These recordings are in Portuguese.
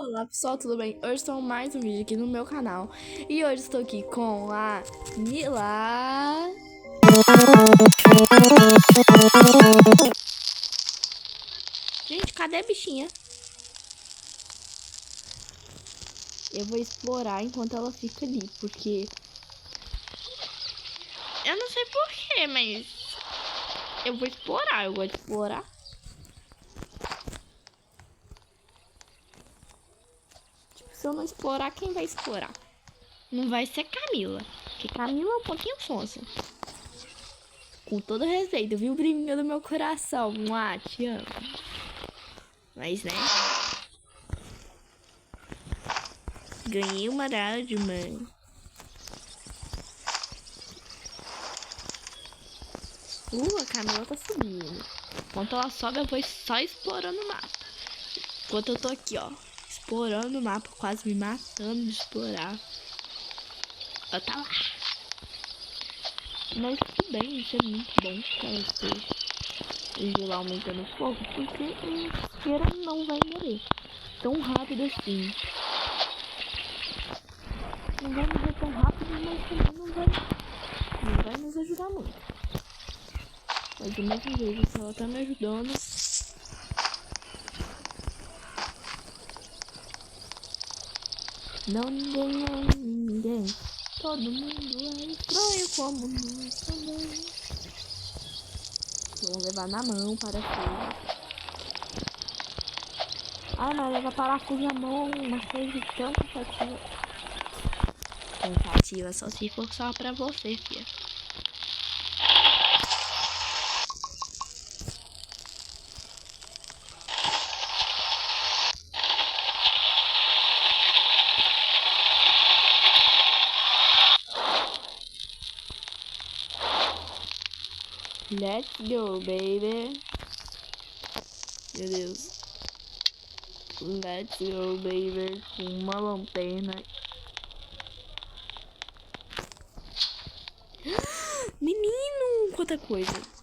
Olá pessoal, tudo bem? Hoje estou mais um vídeo aqui no meu canal. E hoje estou aqui com a Mila. Gente, cadê a bichinha? Eu vou explorar enquanto ela fica ali, porque... eu não sei porquê, mas... eu vou explorar, eu vou explorar. Tipo, se eu não explorar, quem vai explorar? Não vai ser Camila, porque Camila é um pouquinho sonsa. Com todo respeito, viu, priminha do meu coração? Mua, te amo. Mas, né? Ganhei uma rádio, mãe. A Camila tá subindo. Enquanto ela sobe, eu vou só explorando o mapa. Enquanto eu tô aqui, ó, explorando o mapa, quase me matando de explorar. Ela tá lá. Mas tudo bem, isso é muito bom pra você ir lá aumentando o fogo, porque a isqueira não vai morrer tão rápido assim. Não vai morrer tão rápido, mas também não vai nos ajudar muito. Mas do mesmo jeito, se ela tá me ajudando... não, ninguém é ninguém. Todo mundo é estranho como nós também. Vamos levar na mão parafuso. Ai, mas levar parafuso na mão, uma coisa tão cansativa. Cansativa só se for só pra você, filha. Let's go, baby. Meu Deus. Let's go, baby. Com uma lanterna. Menino, quanta coisa.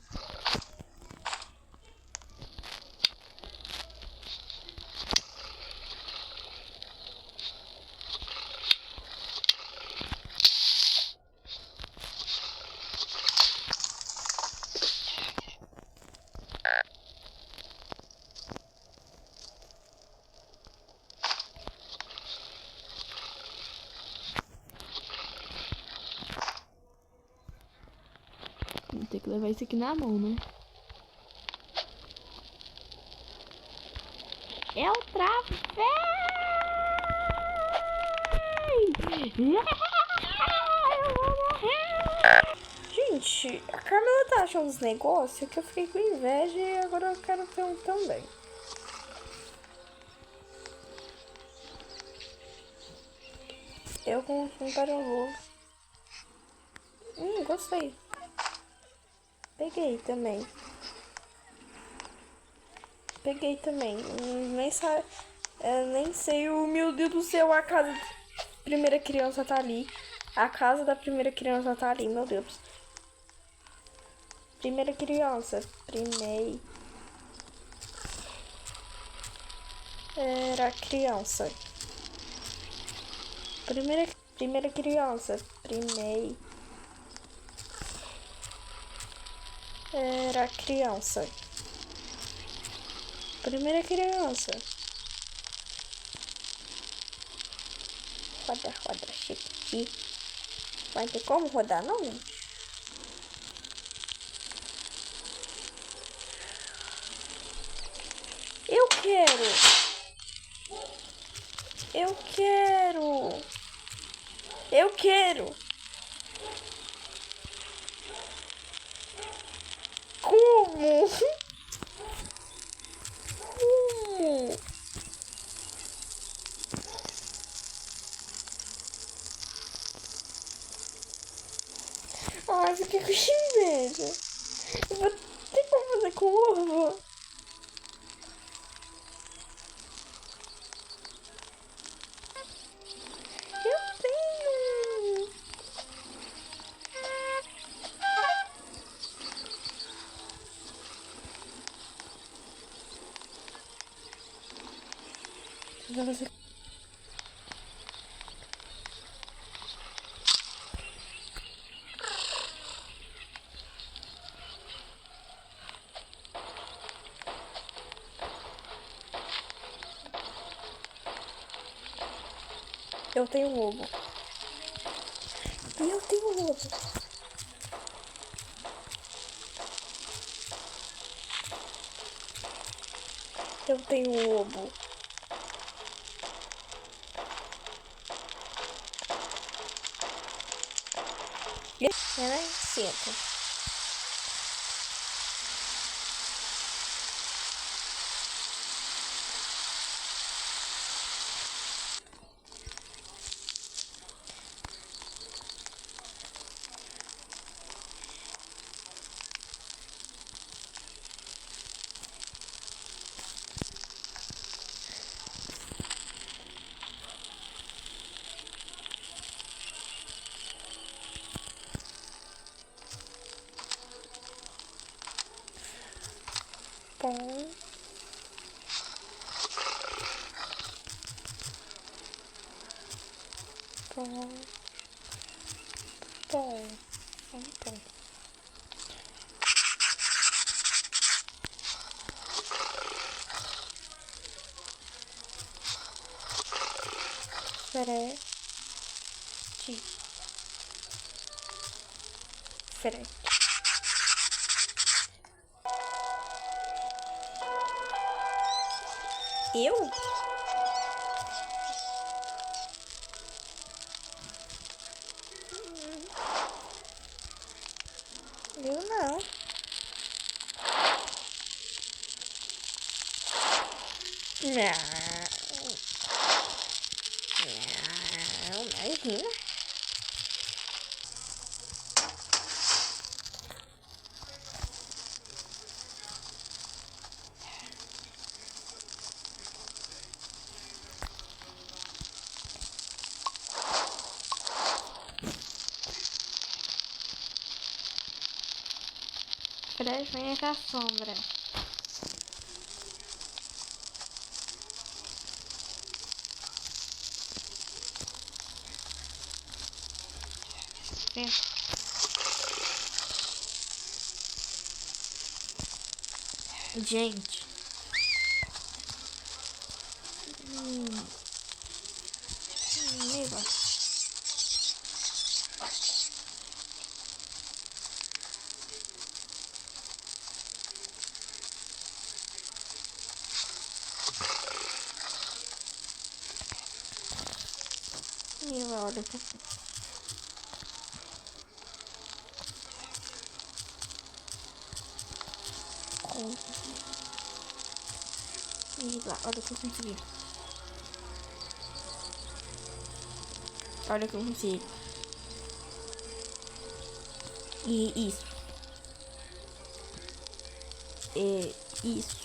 Vou ter que levar isso aqui na mão, né? Eu travei! Eu vou morrer! Gente, a Camila tá achando uns negócios que eu fiquei com inveja e agora eu quero ter um também. Eu com um paraluso. Gostei. Peguei também. Peguei também. Nem sei o... meu Deus do céu, a casa da primeira criança tá ali. A casa da primeira criança tá ali, meu Deus. Primeira criança. Primeira criança. Primeira criança. Era criança. Primeira criança. Roda, chique. Vai ter como rodar, não? Eu quero. Como? Como? Ai, fiquei com inveja. Eu vou ter como fazer com ovo. Eu tenho. Vou fazer Eu tenho lobo. Eu tenho lobo. Eu tenho lobo. Ela senta. Bom. Bom. Bom. Então. Frete. Frete. Eu? Eu não. Não. Não, imagina. Fred, vem com a sombra. Vem. Gente. Neiva. Neiva, olha pra cá. Neiva, olha o que eu consegui. Olha o que eu consegui. E isso. E isso.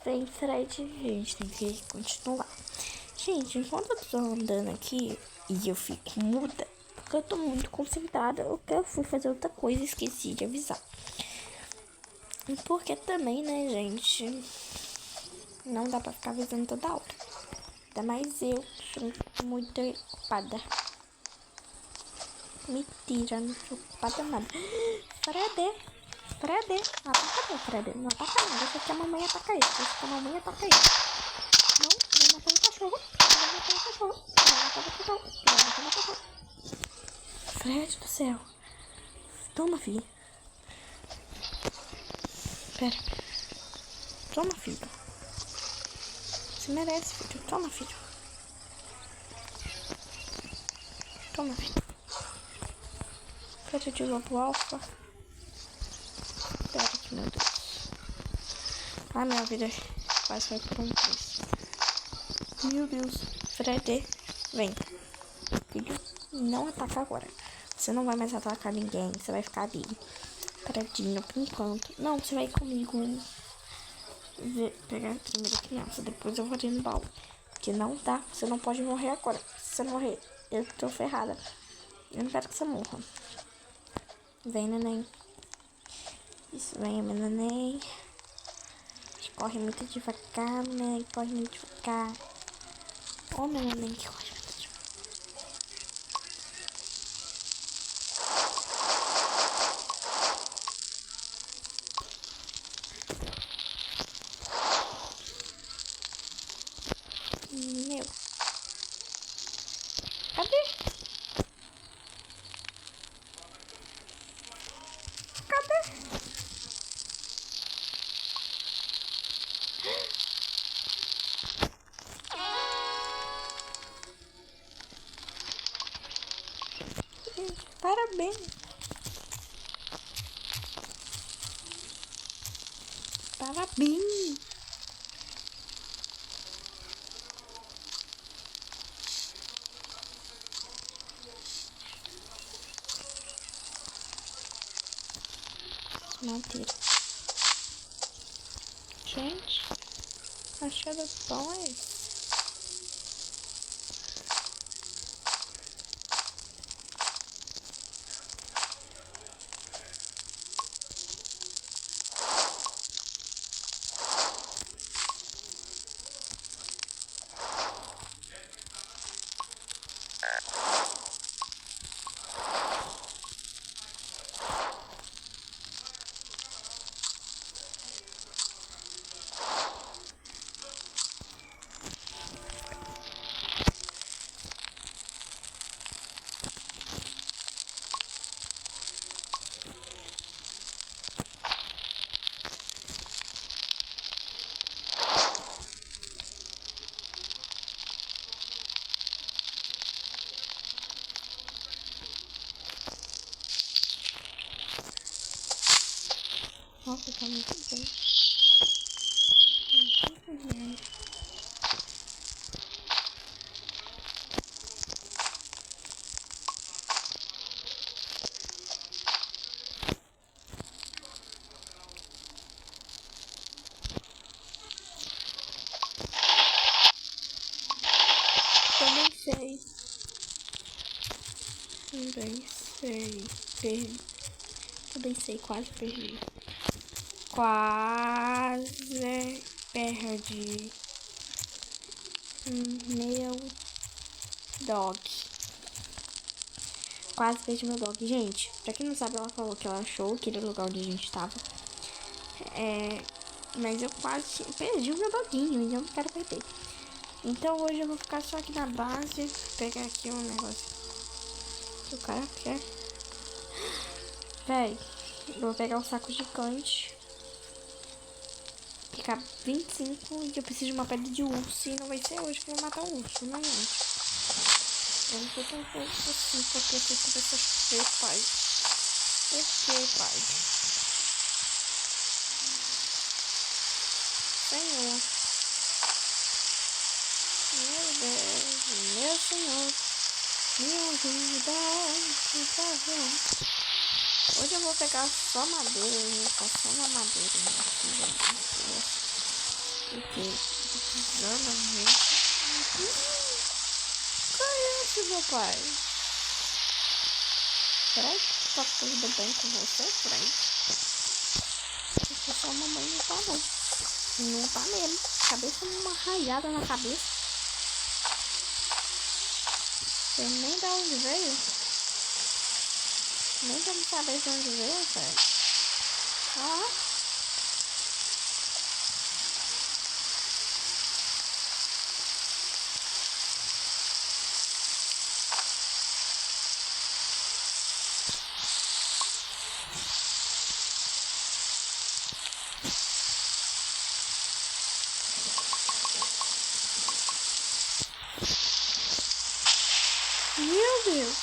Tem Fred, gente, tem que continuar. Gente, enquanto eu tô andando aqui e eu fico muda, porque eu tô muito concentrada, eu fui fazer outra coisa e esqueci de avisar. Porque também, né, gente, não dá pra ficar avisando toda hora. Ainda mais eu, sou muito ocupada. Mentira, não sou ocupada nada. Fred, não ataca não, Fred, não ataca não, deixa que a mamãe ataca ele, deixa que a mamãe ataca ele. Não, vai matar o cachorro, vai matar o cachorro, vai matar o cachorro, vai matar o cachorro. Fred do céu. Toma, filha. Pera. Toma, filho. Você merece, filho. Toma, filho. Toma, filho. Pera de lobo alfa. Pera aqui, meu Deus. Ah, minha vida quase foi por um preço. Meu Deus. Fred, vem. Filho, não ataca agora. Você não vai mais atacar ninguém. Você vai ficar ali. Paradinho por enquanto. Não, você vai comigo pegar a primeira criança. Depois eu vou ali no baú. Porque não dá. Você não pode morrer agora. Se você morrer, eu tô ferrada. Eu não quero que você morra. Vem, neném. Isso, vem, meu neném. Corre muito devagar, neném. Corre muito devagar. Ó, meu neném que corre muito devagar. Parabéns. Parabéns. Manter. Gente, achando bom é isso. Nossa, tá muito bem. Muito bem. Também sei. Perdi. Também sei, quase perdi. Quase perdi. Meu dog. Quase perdi meu dog. Gente, pra quem não sabe, ela falou que ela achou aquele lugar onde a gente tava. Mas eu quase perdi o meu doguinho e eu não quero perder. Então hoje eu vou ficar só aqui na base. Pegar aqui um negócio que o cara quer. Véi, vou pegar um saco gigante. Ficar 25 e eu preciso de uma pedra de urso. E não vai ser hoje que eu vou matar um urso, não é gente? Eu não tô tão pouco assim, porque eu sei que vai chover, pai. Por que, pai? Senhor. Meu Deus, meu Senhor. Me ajuda, por favor. Hoje eu vou pegar só madeira, eu vou ficar só na madeira aqui, gente. Porque tô precisando mesmo. Conhece, meu pai. Peraí, tá tudo bem com você, Fred? Porque sua mamãe não tá não. Não tá mesmo. Cabeça uma raiada na cabeça. Você nem da onde veio. Nem vamos saber de onde veio, Fred. Ó. Meu Deus.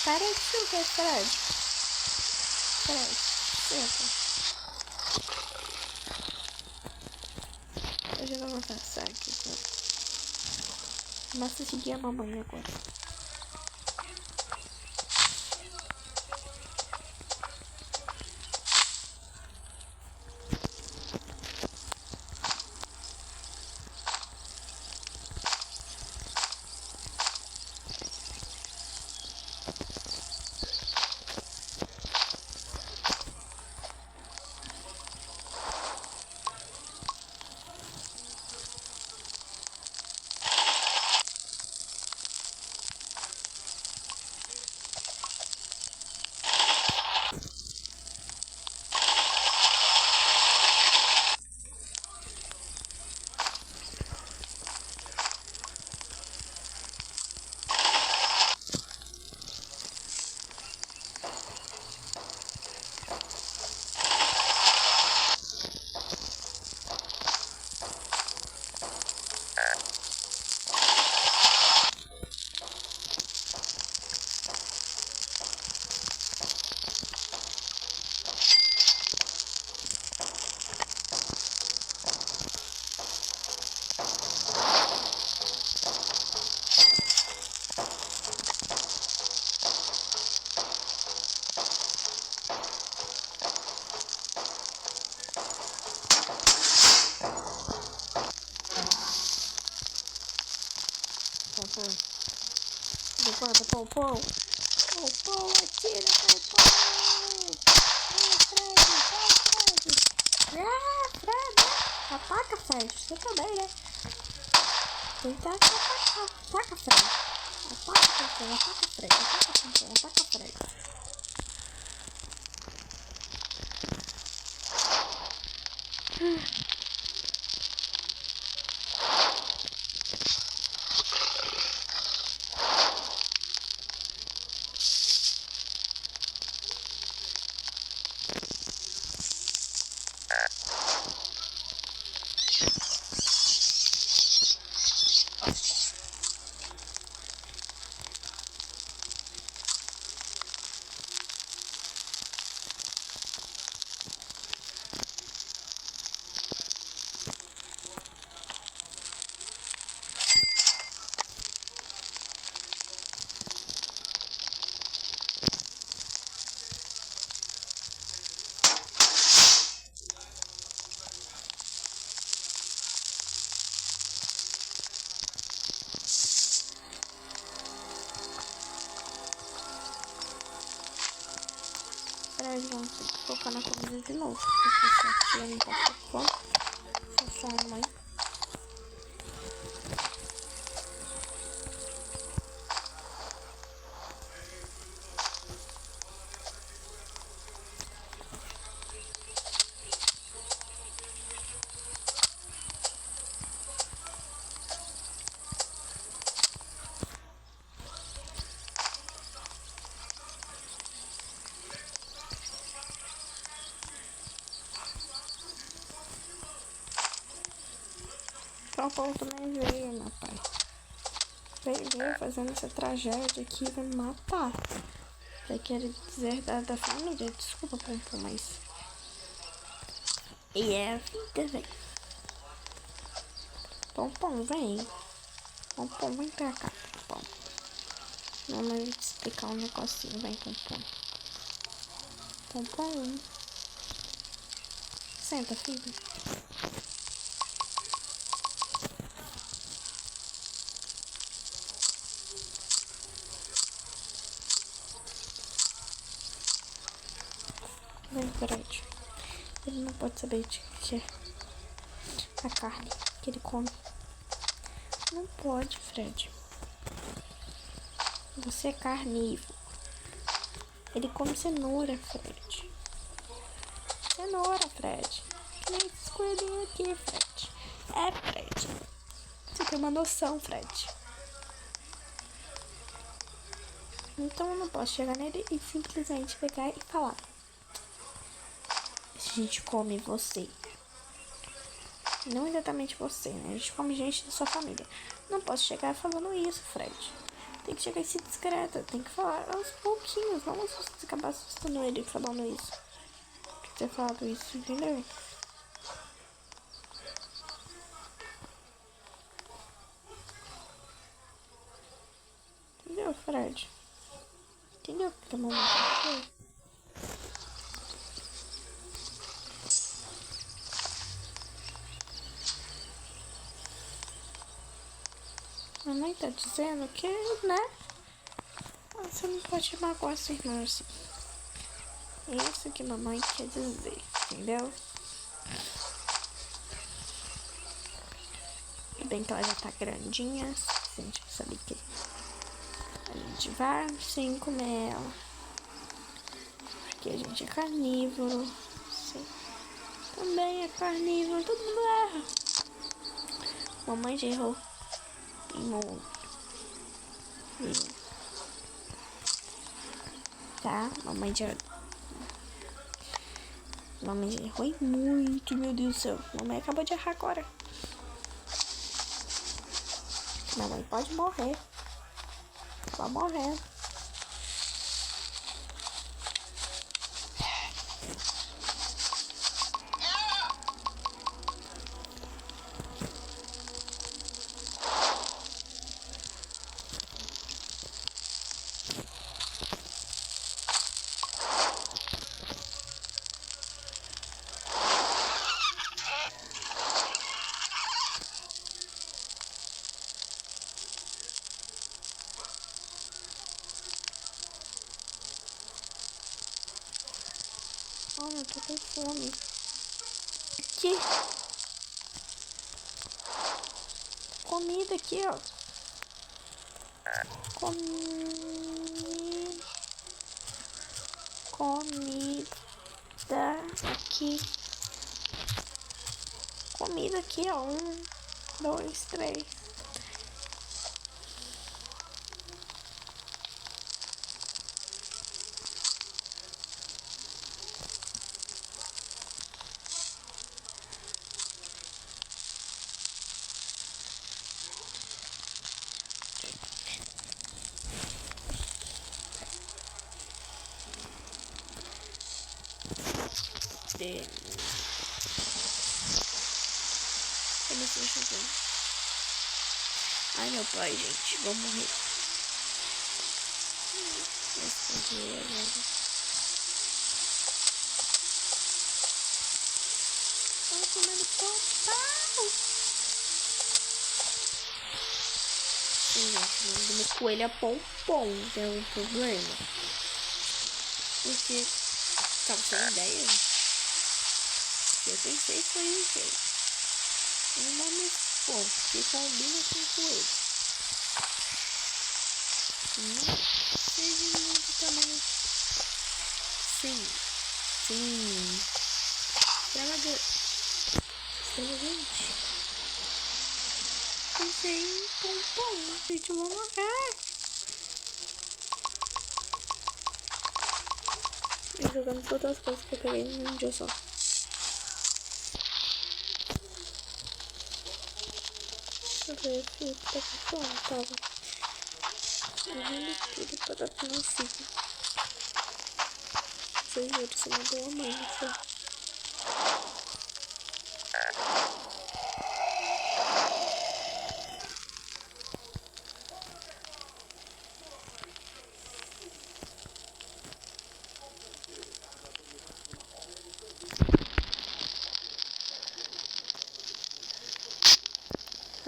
Para de chover, Fred. Fred, senta. Hoje eu vou passar aqui. Basta seguir a mamãe agora. Atira, Pompom. Pompom, atira, Pompom. Fred. Ah, Fred. Ataca, Fred. Você também, né? Tenta atacar. Ataca, Fred. Ataca, Fred. Ataca, Fred. Ataca, Fred. Ataca, Fred. Fred, vamos ter que focar na comida de novo. Porque essa tia não tá focando. Só a mãe. Pompom também veio, meu pai. Veio fazendo essa tragédia aqui, vai me matar. Vai querer dizer da família. Desculpa, Pompom, mas... E é a vida, velho. Pompom, vem. Pompom, vem pra cá, Pompom. Mamãe vai te explicar um negocinho, vem, Pompom. Pompom. Senta, filho. Vem, Fred. Ele não pode saber de que é a carne que ele come. Não pode, Fred. Você é carnívoro. Ele come cenoura, Fred. Cenoura, Fred. Que nem esses coelhinhos aqui, Fred. É, Fred. Você tem uma noção, Fred. Então eu não posso chegar nele e simplesmente pegar e falar: a gente come você. Não exatamente você, né? A gente come gente da sua família. Não posso chegar falando isso, Fred. Tem que chegar e ser discreta. Tem que falar aos pouquinhos. Não acabar assustando ele falando isso. Tem que ter falado isso, entendeu? Entendeu, Fred? Entendeu o que a mamãe fez? A mãe tá dizendo que, né? Você não pode magoar sua irmã assim. É isso que mamãe quer dizer, entendeu? Tudo bem que ela já tá grandinha, suficiente pra saber que a gente vai sim comer ela. Porque a gente é carnívoro. Sim. Também é carnívoro, todo mundo erra. Mamãe já errou. Tá? Mamãe já errou muito, meu Deus do céu. Mamãe acabou de errar agora. Mamãe pode morrer. Ela morrendo. fome. Aqui. Comida aqui, ó. Comida aqui. Comida aqui, ó. 1, 2, 3. Ai, meu pai, gente, vou morrer. Esconder agora. Tô comendo pau. Sim, gente, o nome do meu coelho é Pompom. Tem algum problema? Porque, tava sem ideia. Eu pensei foi um jeito. Um nome fofo, que combina com o coelho. Não seja muito também. Sim. Extravagante. Pensei em Pompom. Gente, eu vou morrer. Eu jogando todas as coisas que eu peguei num dia só. Deixa eu ver se ele tá com fome, tava. Tudo pra dar pro meu filho. Vocês viram, isso é uma boa mãe, não foi?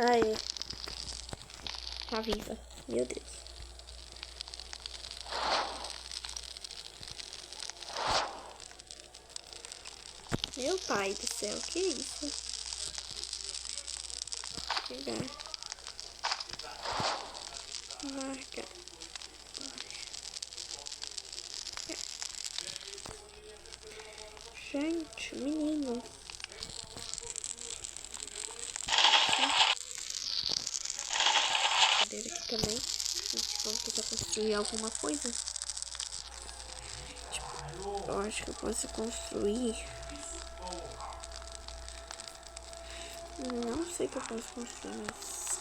Ai, tá viva. Meu Deus. Meu pai do céu, que isso? Pegar. Marca. Gente, menino. Aqui também. Gente, vamos tentar construir alguma coisa. Tipo, eu acho que eu posso construir. Não sei o que eu posso construir, mas.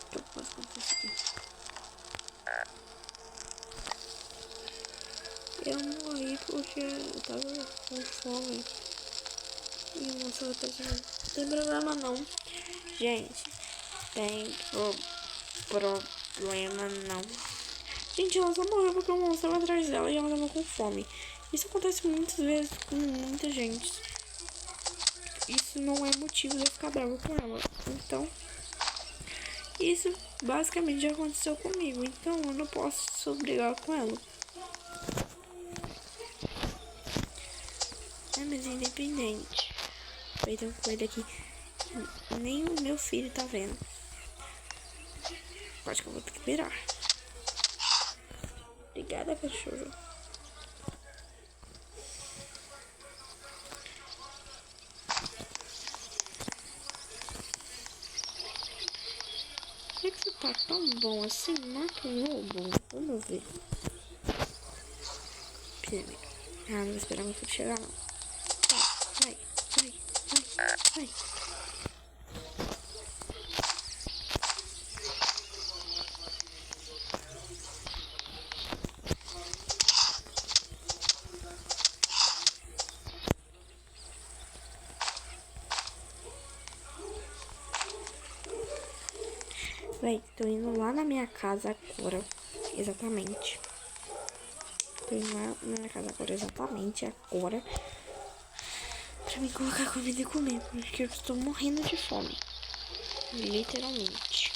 O que eu posso construir aqui? Eu morri porque eu tava com fome. E o monstro tá dizendo, não tem problema não. Gente, tem problema não. Gente, ela só morreu porque o monstro estava atrás dela e ela tava com fome. Isso acontece muitas vezes com muita gente. Isso não é motivo de eu ficar brava com ela. Então, isso basicamente já aconteceu comigo. Então, eu não posso brigar com ela. Mas é independente. Vai ter um coelho aqui. Nem o meu filho tá vendo. Acho que eu vou ter que virar. Obrigada, cachorro. Por que você tá tão bom assim? Mata um lobo. Vamos ver. Primeiro. Ah, não vou esperar meu filho chegar não. Vai. Véi, tô indo lá na minha casa agora. Exatamente. Tô indo lá na minha casa agora, exatamente agora. Pra me colocar comida e comer. Porque eu estou morrendo de fome. Literalmente.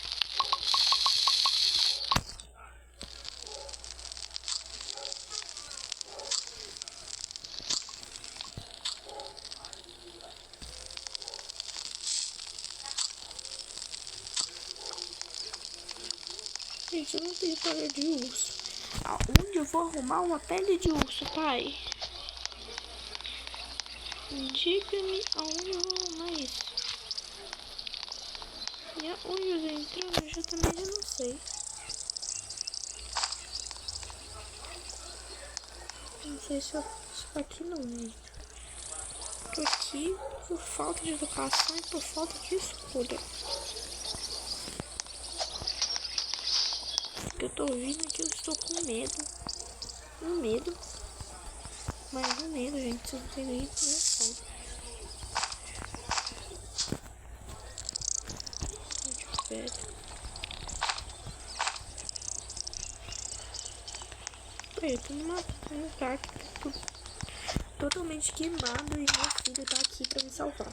Gente, eu não tenho pele de urso. Aonde eu vou arrumar uma pele de urso, pai? Diga-me aonde eu vou arrumar isso. E aonde eu vou entrar, eu também já não sei. Não sei se eu aqui não entro. Tô aqui por falta de educação e por falta de escuta. Eu tô ouvindo que eu estou com medo. Um medo. Mas um medo, gente. Vocês não tem nem noção. Gente, velho. Eu tô num lugar totalmente queimado e meu filho tá aqui pra me salvar.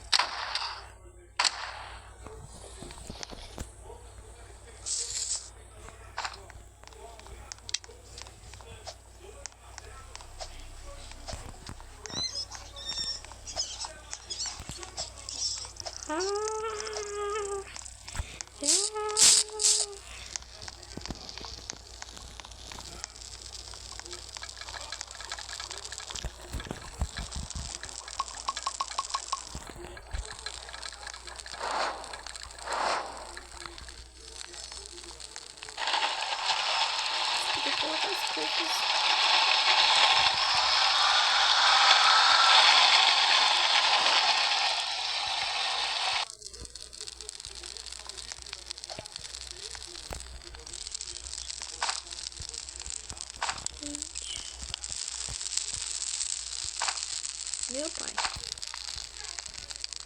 Meu pai.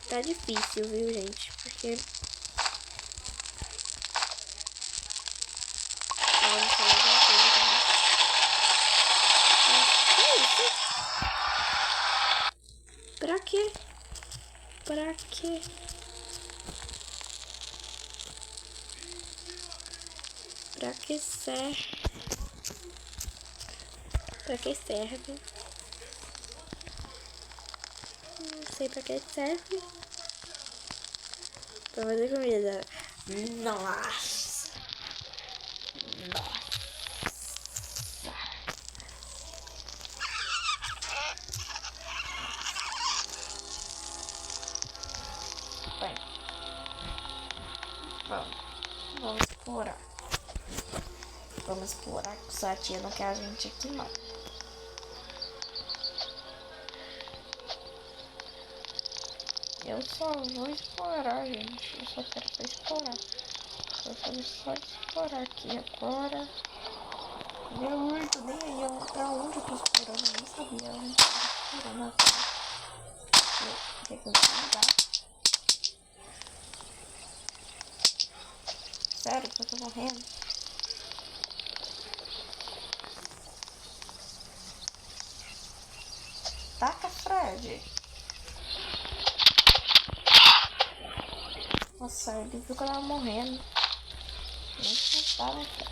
Tá difícil, viu, gente? Porque... Pra quê? Pra quê? Pra que serve? Pra que serve? Não sei pra que serve. Pra fazer comida. Nossa. Nossa. Bem. Vamos explorar. Vamos explorar, que sua tia não quer a gente aqui, não. Eu só vou explorar, gente. Eu só quero explorar. Eu quero só explorar aqui agora. Meu urso, nem aí pra onde eu tô explorando. Eu nem sabia onde eu tô explorando agora. Eu tenho que mudar. Sério que eu tô morrendo? Taca, Fred. Nossa, ele viu que eu tava morrendo. Nem pensava, né, Fred?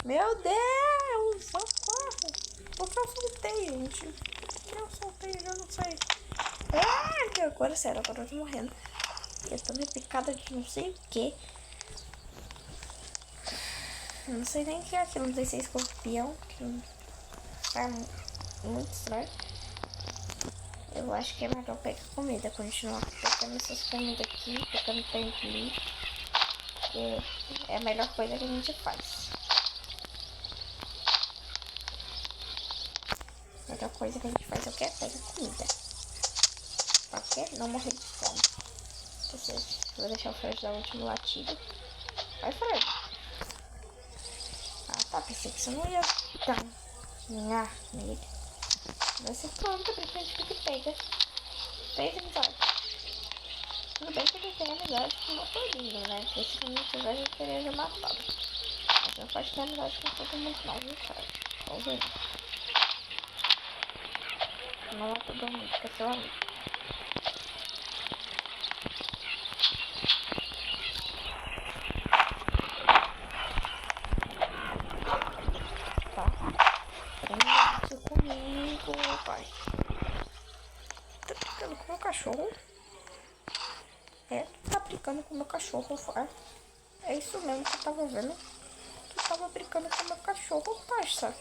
Meu Deus, socorro. Por que eu soltei, gente? Por que eu soltei? Eu não sei. Ah, que agora, sério, agora eu tô morrendo. Eu tô meio picada de não sei o que. Não sei nem o que é aquilo. Não sei se é escorpião. Que é muito estranho. Eu acho que é melhor pegar comida. Continuar pegando essas comidas aqui. Pegando tempo ali. É a melhor coisa que a gente faz. A melhor coisa que a gente faz é o que? Pega comida. Pra quê? Não morrer de fome. Ou seja, vou deixar o Fred dar o último latido. Vai, Fred. Ah, tá. Pensei que você não ia dar minha nele. Vai ser pronto, pra gente que pega. Fez amizade. Tudo bem que ele tem amizade com o motorinho, né? Porque se não tivesse, eu teria já matado. Mas não pode ter amizade com todo mundo, não, viu, Fred? Vamos ver. Não é todo mundo, que é seu amigo. Tá? brincando com o meu cachorro? É, tu tá brincando com o meu cachorro, Far. É isso mesmo que eu tava vendo. Tu tava brincando com o meu cachorro, parça.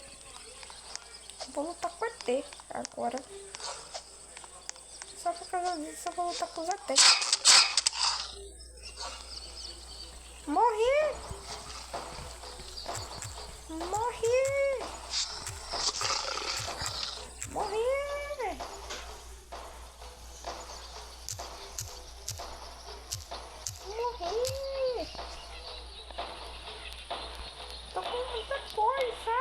Eu vou lutar com o ET agora. Só por causa disso eu vou lutar com os ET. Morri! Morri! Morri! Morri! Tô com muita coisa!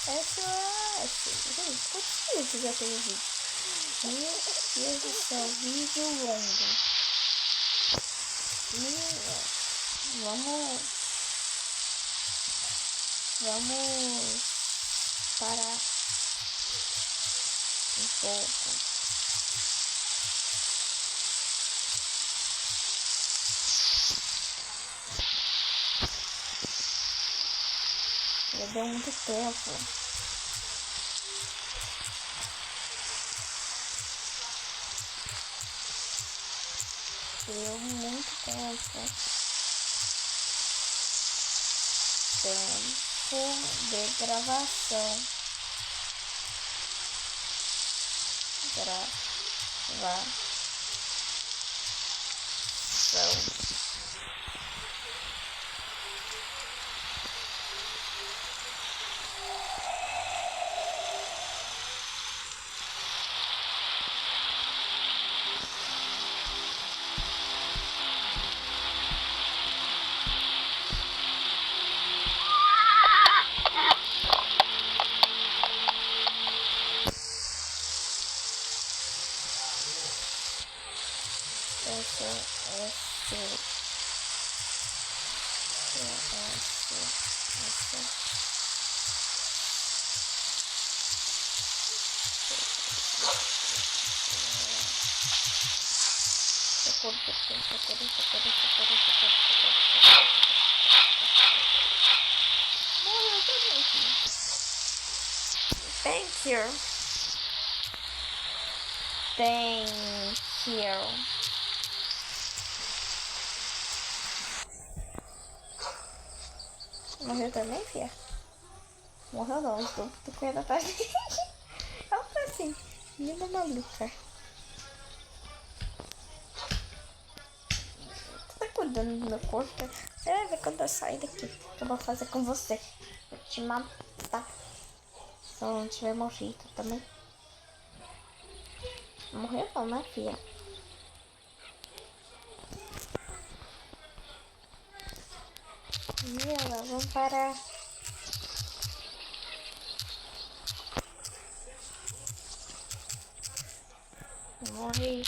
SOS. Gente, quantos vídeos já tem vídeo? Meu Deus do céu, vídeo longo. Vamos parar um pouco. Já deu muito tempo. Deu muito tempo. Tempo de gravação. Gravação. Thank you. Thank you. Morreu também, fia? Morreu não, estou correndo atrás dele. Ela tá assim, linda maluca. Tu tá cuidando do meu corpo? Você vai ver quando eu sair daqui. O que eu vou fazer com você? Vou te matar. Se eu não tiver morrido também. Morreu não, né, filha? Mila, vamos parar. Morri.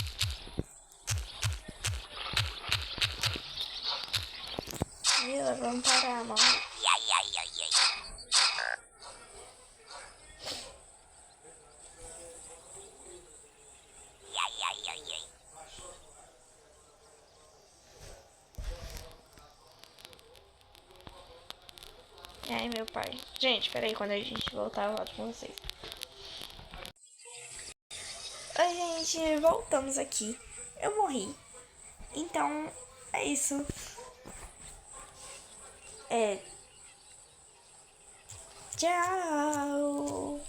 Mila, vamos parar, mano. E aí, meu pai. Gente, peraí, quando a gente voltar, eu volto com vocês. Oi, gente, voltamos aqui. Eu morri. Então, é isso. Tchau.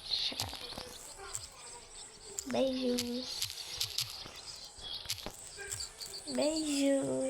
Tchau. Beijos. Beijos.